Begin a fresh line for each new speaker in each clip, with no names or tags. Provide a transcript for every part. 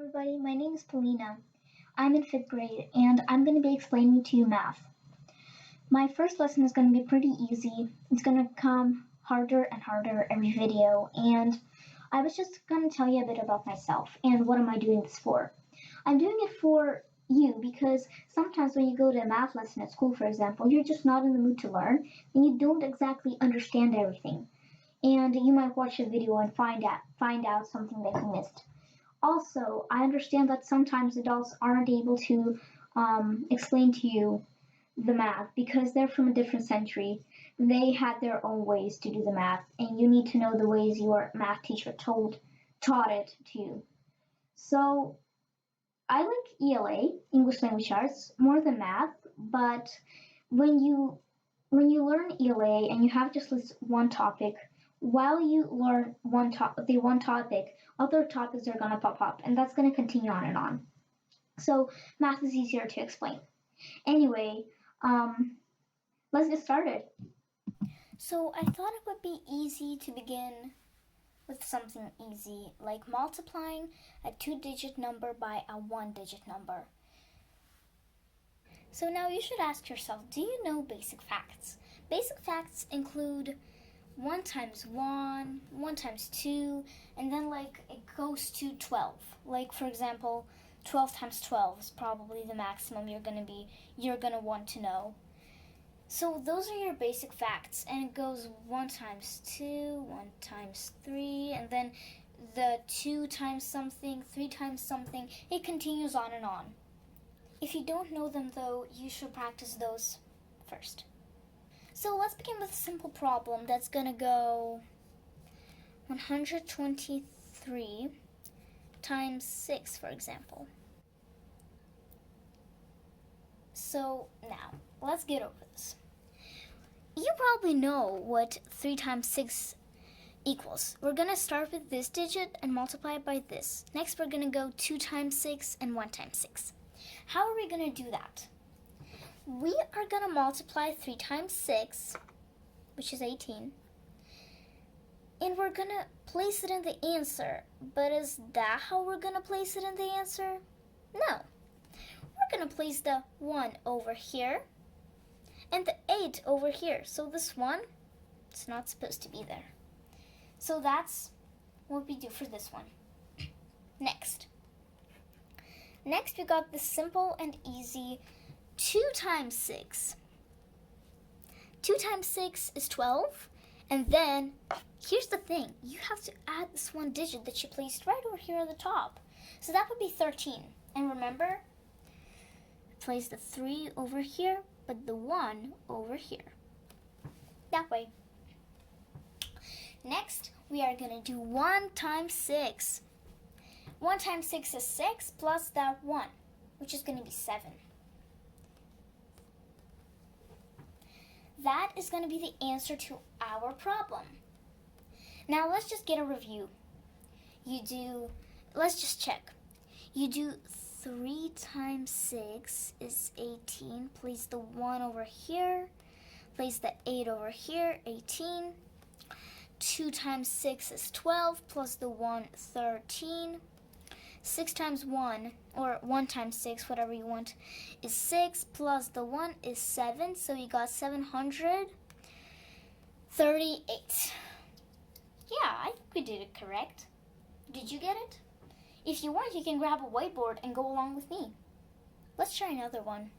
Everybody, my name is Polina. I'm in fifth grade and I'm going to be explaining to you math. My first lesson is going to be pretty easy. It's going to come harder and harder every video, and I was just going to tell you a bit about myself and what am I doing this for. I'm doing it for you because sometimes when you go to a math lesson at school, for example, you're just not in the mood to learn and you don't exactly understand everything. And you might watch a video and find out something that you missed. Also, I understand that sometimes adults aren't able to explain to you the math because they're from a different century. They had their own ways to do the math, and you need to know the ways your math teacher taught it to you. So I like ELA, English Language Arts, more than math. But when you when you learn ELA and you have just this one topic, while you learn the one topic, other topics are gonna pop up, and that's gonna continue on and on. So math is easier to explain. Anyway, let's get started.
So I thought it would be easy to begin with something easy, like multiplying a two-digit number by a one-digit number. So now you should ask yourself, do you know basic facts? Basic facts include 1 times 1, 1 times 2, and then it goes to 12. Like for example, 12 times 12 is probably the maximum you're going to want to know. So those are your basic facts, and it goes 1 times 2, 1 times 3, and then the 2 times something, 3 times something. It continues on and on. If you don't know them though, you should practice those first. So let's begin with a simple problem that's going to go 123 times 6, for example. So now, let's get over this. You probably know what 3 times 6 equals. We're going to start with this digit and multiply it by this. Next, we're going to go 2 times 6 and 1 times 6. How are we going to do that? We are going to multiply 3 times 6, which is 18, and we're going to place it in the answer. But is that how we're going to place it in the answer? No. We're going to place the 1 over here and the 8 over here. So this 1, it's not supposed to be there. So that's what we do for this one. Next we got the simple and easy 2 times 6. 2 times 6 is 12. And then, here's the thing. You have to add this one digit that you placed right over here at the top. So that would be 13. And remember, place the 3 over here, but the 1 over here. That way. Next, we are going to do 1 times 6. 1 times 6 is 6 plus that 1, which is going to be 7. That is going to be the answer to our problem. Now let's just get a review. Let's just check. You do 3 times 6 is 18. Place the 1 over here. Place the 8 over here, 18. 2 times 6 is 12, plus the 1, 13. 6 times 1, or 1 times 6, whatever you want, is 6, plus the 1 is 7, so you got 738. Yeah, I think we did it correct. Did you get it? If you want, you can grab a whiteboard and go along with me. Let's try another one.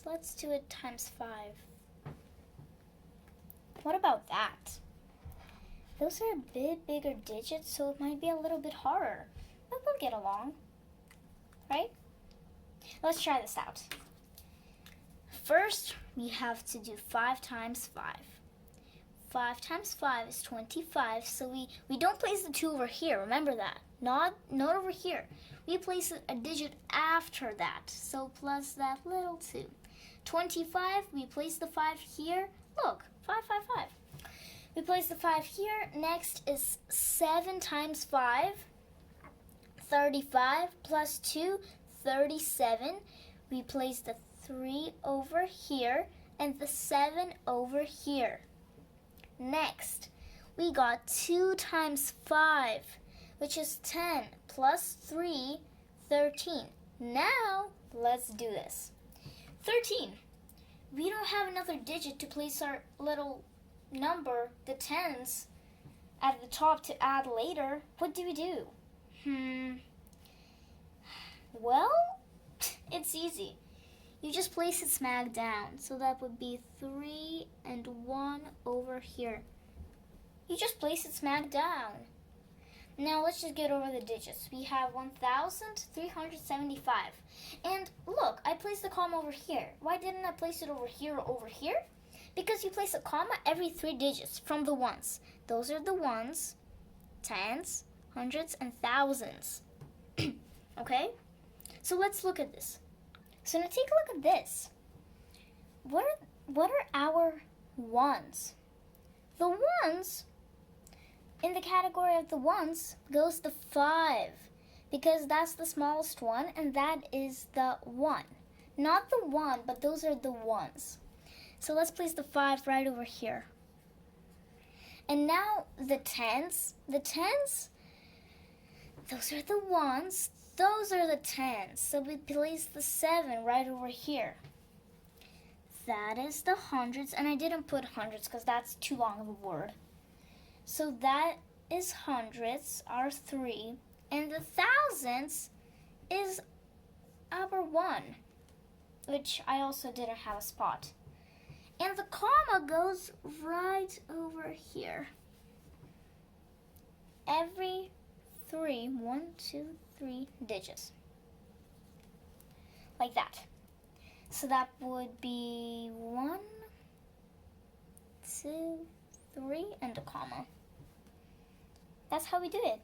Let's do it times 5. What about that? Those are a bit bigger digits, so it might be a little bit harder. But we'll get along, right? Let's try this out. First, we have to do 5 times 5. 5 times 5 is 25, so we don't place the 2 over here, remember that. Not over here. We place a digit after that, so plus that little 2. 25, we place the 5 here. Look, 5, 5, 5. We place the 5 here. Next is 7 times 5, 35, plus 2, 37. We place the 3 over here. and the 7 over here. Next, we got 2 times 5, which is 10, plus 3, 13. Now, let's do this. 13. We don't have another digit to place our little number, the tens, at the top to add later. What do we do? Well, it's easy. You just place it smack down. So that would be 3 and 1 over here. You just place it smack down. Now let's just get over the digits. We have 1,375. And look, I placed the comma over here. Why didn't I place it over here or over here? Because you place a comma every 3 digits from the ones. Those are the ones, tens, hundreds, and thousands. Okay? So let's look at this. So now take a look at this. What are our ones? The ones, in the category of the ones, goes the 5. Because that's the smallest one, and that is the 1. Not the 1, but those are the ones. So let's place the 5 right over here. And now the tens, those are the ones, those are the tens. So we place the 7 right over here. That is the hundreds, and I didn't put hundreds because that's too long of a word. So that is hundreds, our 3, and the thousands is our 1, which I also didn't have a spot. And the comma goes right over here. Every 3, 1, 2, 3 digits. Like that. So that would be 1, 2, 3, and a comma. That's how we do it.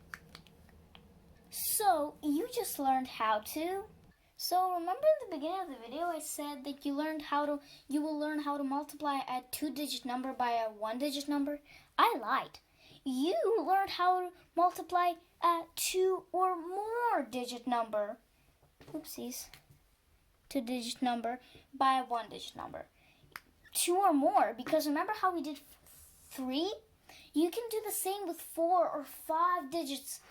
So you just learned how to. So remember in the beginning of the video I said that you will learn how to multiply a 2-digit number by a 1-digit number? I lied. You learned how to multiply a 2 or more digit number. Oopsies. 2-digit number by a 1-digit number. 2 or more, because remember how we did 3? You can do the same with 4 or 5 digits.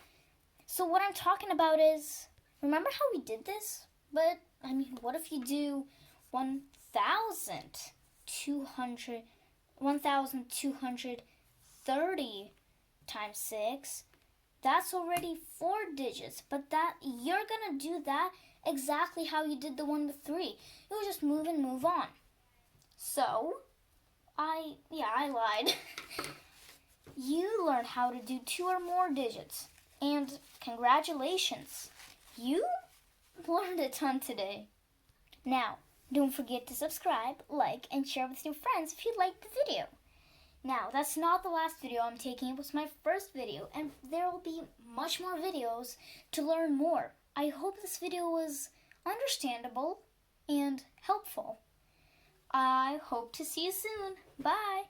So what I'm talking about is, remember how we did this? But, I mean, what if you do 1,230 times 6? That's already 4 digits, but that you're going to do that exactly how you did the one with 3. You'll just move and move on. So, I lied. You learned how to do 2 or more digits. And congratulations, you learned a ton today. Now, don't forget to subscribe, like, and share with your friends if you liked the video. Now, that's not the last video I'm taking. It was my first video, and there will be much more videos to learn more. I hope this video was understandable and helpful. I hope to see you soon. Bye!